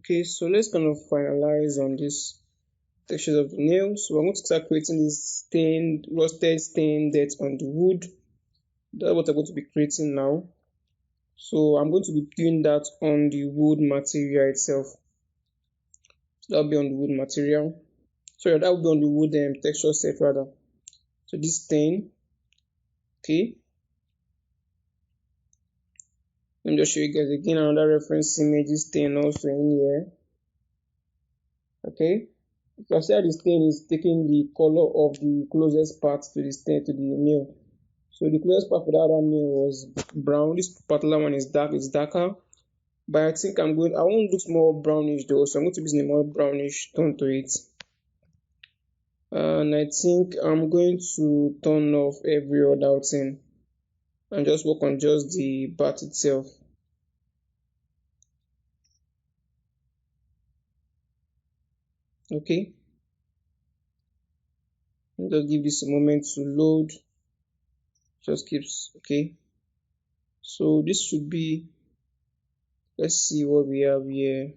Okay, so let's kind of finalize on this textures of the nail. So I'm going to start creating this stained, rusted stain dirt on the wood. That's what I'm going to be creating now. So I'm going to be doing that on the wood material itself. So that'll be on the wood material. So that will be on the wood texture set rather. So this stain, okay. Let me just show you guys again another reference image. This stain also in here. Okay. You can see how the stain is taking the color of the closest part to the stain to the nail. So the closest part for that other nail was brown. This particular one is dark, it's darker. But I think I want it look more brownish though, so I'm going to be using a more brownish tone to it. And I think I'm going to turn off every other thing and just work on just the bat itself. Okay. Just give this a moment to load. Just keeps okay. So this should be, let's see what we have here.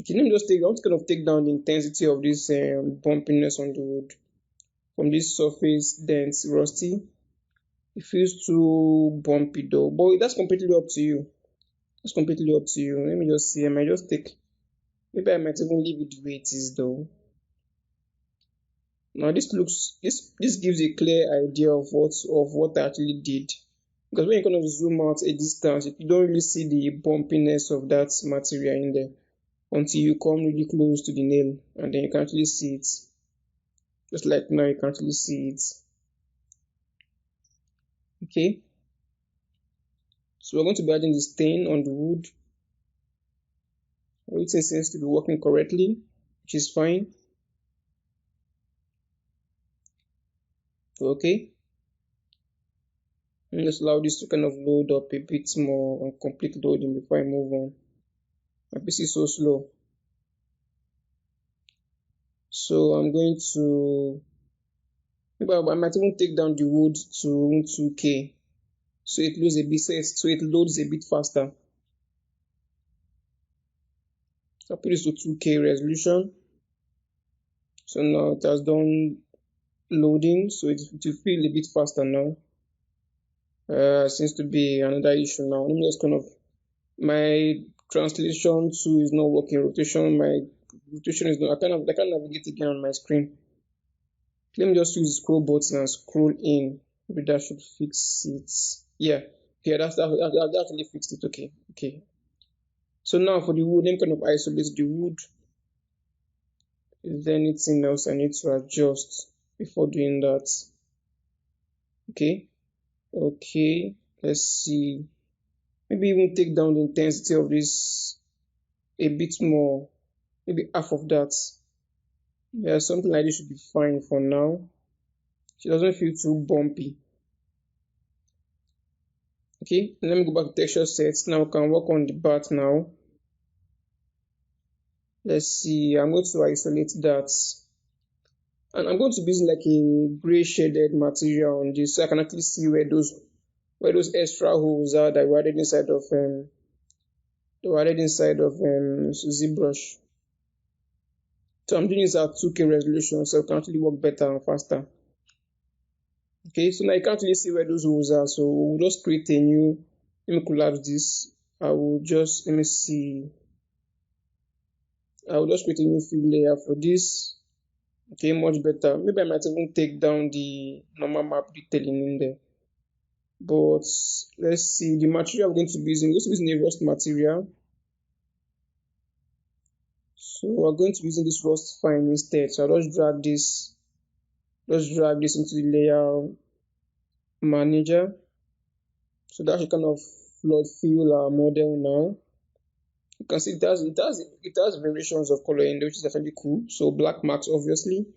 Okay, let me just I want to kind of take down the intensity of this bumpiness on the wood. From this surface dense rusty, it feels too bumpy though, but that's completely up to you. It's completely up to you. Let me just see. I might just take, maybe I might even leave it the way it is though. Now this gives a clear idea of what I actually did. Because when you kind of zoom out a distance, you don't really see the bumpiness of that material in there until you come really close to the nail, and then you can actually see it. Just like now, you can actually see it. Okay. So we're going to be adding the stain on the wood. Everything seems to be working correctly, which is fine. Okay. And just allow this to kind of load up a bit more and complete loading before I move on. My PC is so slow. So I'm going to, maybe I might even take down the wood to 2K. So it loads a bit faster. I'll put this to 2K resolution. So now it has done loading, so it will feel a bit faster now. Seems to be another issue now. Let me just kind of, my translation tool is not working. My rotation is not, I can't navigate again on my screen. Let me just use the scroll button and scroll in. Maybe that should fix it. Yeah, that actually fixed it. Okay. So now for the wood, let me kind of isolate the wood. Is there anything else I need to adjust before doing that? Okay, let's see. Maybe even take down the intensity of this a bit more, maybe half of that. Yeah, something like this should be fine for now. It doesn't feel too bumpy. Okay, let me go back to texture sets. Now we can work on the bat now. Let's see, I'm going to isolate that. And I'm going to be using like a gray shaded material on this, so I can actually see where those extra holes are that were added inside of ZBrush. So I'm doing this at 2K resolution, so it can actually work better and faster. Okay, so now you can't really see where those holes are, so we'll just create a new, let me collapse this. Let me see. I will just create a new fill layer for this. Okay, much better. Maybe I might even take down the normal map detailing in there. But let's see, the material I'm going to be using, a rust material. So we're going to be using this rust fine instead. So I'll just drag this into the layer manager. So that should kind of flood fill our model now. You can see it has variations of color in there, which is actually cool. So black marks obviously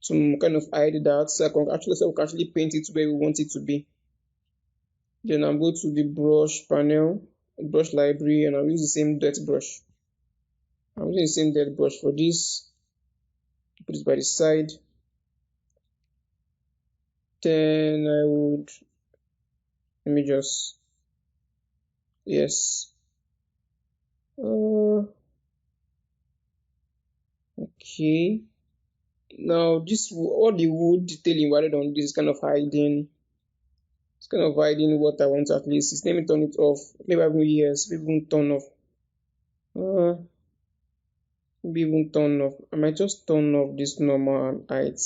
to kind of hide that. So we can actually paint it where we want it to be. Then I'm going to the brush panel, brush library, and I'll use the same dirt brush. I'm using the same dirt brush for this. Put it by the side. Then I would, let me just, yes. Okay. Now this all the wood detailing added on this is kind of hiding. It's kind of hiding what I want at least. Let me turn it off. Maybe I will yes, maybe even turn off. Maybe even turn off. I might just turn off this normal height.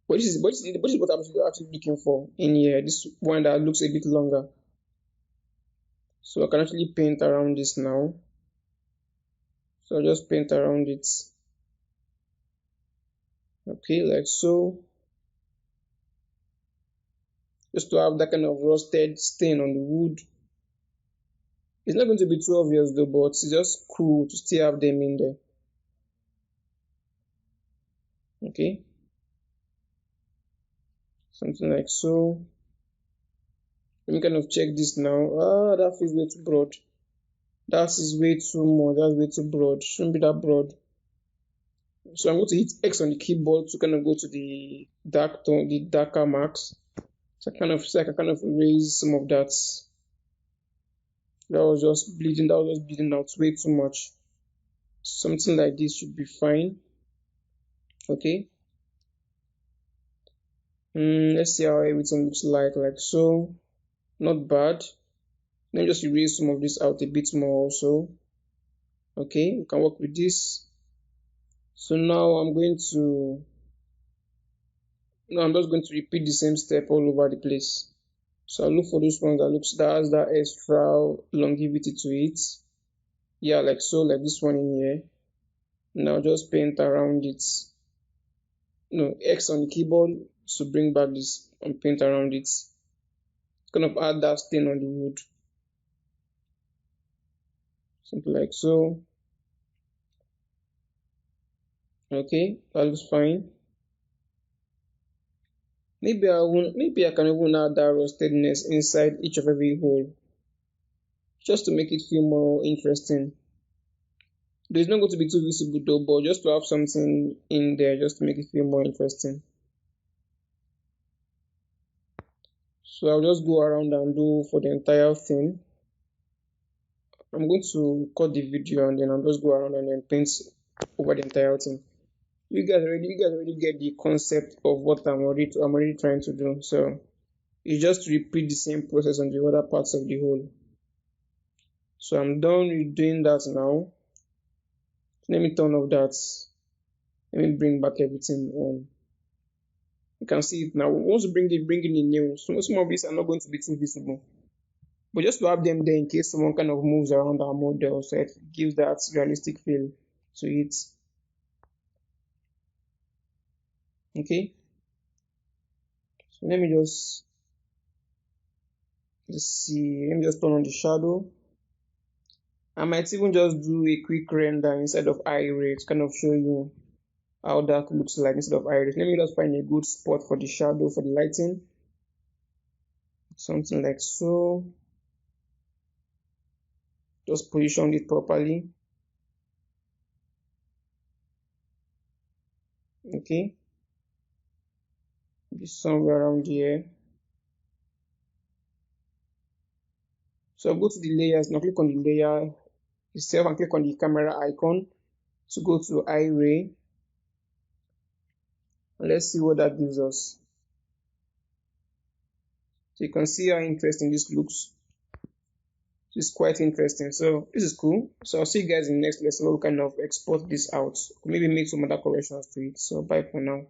But this is what I'm actually looking for in here. This one that looks a bit longer. So I can actually paint around this now. So I'll just paint around it. Okay, like so. Just to have that kind of rusted stain on the wood. It's not going to be too obvious though, but it's just cool to still have them in there. Okay. Something like so. Let me kind of check this now. That feels way too broad. That is way too much. That's way too broad. Shouldn't be that broad. So I'm going to hit X on the keyboard to kind of go to the dark tone, the darker marks. So I can kind of erase some of that. That was just bleeding. That was just bleeding out way too much. Something like this should be fine. Okay. Let's see how everything looks like so. Not bad. Let me just erase some of this out a bit more also. Okay, we can work with this. So now I'm just going to repeat the same step all over the place. So I'll look for those ones that has that extra longevity to it. Yeah, like so, like this one in here. Now just paint around it. No, X on the keyboard to bring back this and paint around it. Kind of add that stain on the wood. Something like so. Okay, that looks fine. Maybe I can even add that rustedness inside each of every hole, just to make it feel more interesting. There's not going to be too visible though, but just to have something in there just to make it feel more interesting. So I'll just go around and do for the entire thing. I'm going to cut the video and then I'll just go around and then paint over the entire thing. You guys already get the concept of what I'm already trying to do. So it's just to repeat the same process on the other parts of the whole. So I'm done with doing that now. Let me turn off that. Let me bring back everything on. You can see it now. Once you bring in the new, some of these are not going to be too visible. But just to have them there in case someone kind of moves around our model, so it gives that realistic feel to it. Okay. So let me just see. Let me just turn on the shadow. I might even just do a quick render instead of Iray to kind of show you how that looks like instead of Iray. Let me just find a good spot for the shadow, for the lighting. Something like so. Just position it properly. Okay. Be somewhere around here. So I'll go to the layers, now click on the layer itself and click on the camera icon to go to Iray. And let's see what that gives us. So you can see how interesting this looks. It's quite interesting. So this is cool. So I'll see you guys in the next lesson where we kind of export this out. Maybe make some other corrections to it. So bye for now.